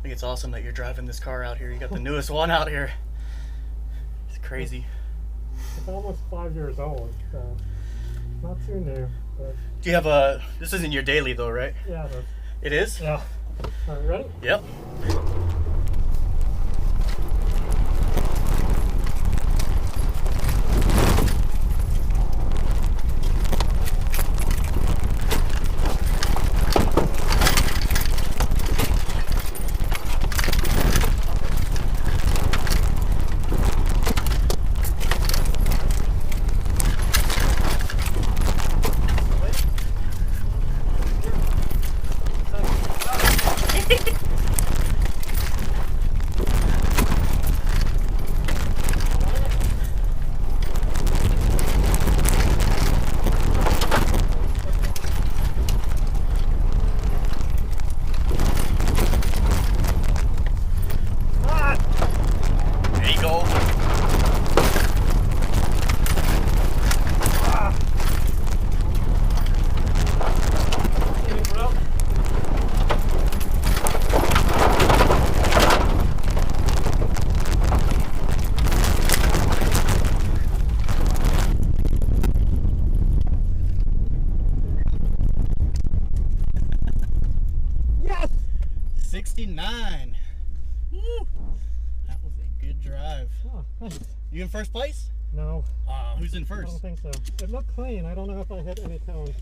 think it's awesome that you're driving this car out here. You got the newest one out here. It's crazy. It's almost 5 years old, so not too new. But Do you have a... This isn't your daily though, right? yeah, it is. It is? Yeah. All right, ready? Yep. There you go. Yes! 69. Woo. That was a good drive. Oh, thanks. You in first place? No, Who's in I first? don't think so. It looked clean. I don't know if I hit any cones.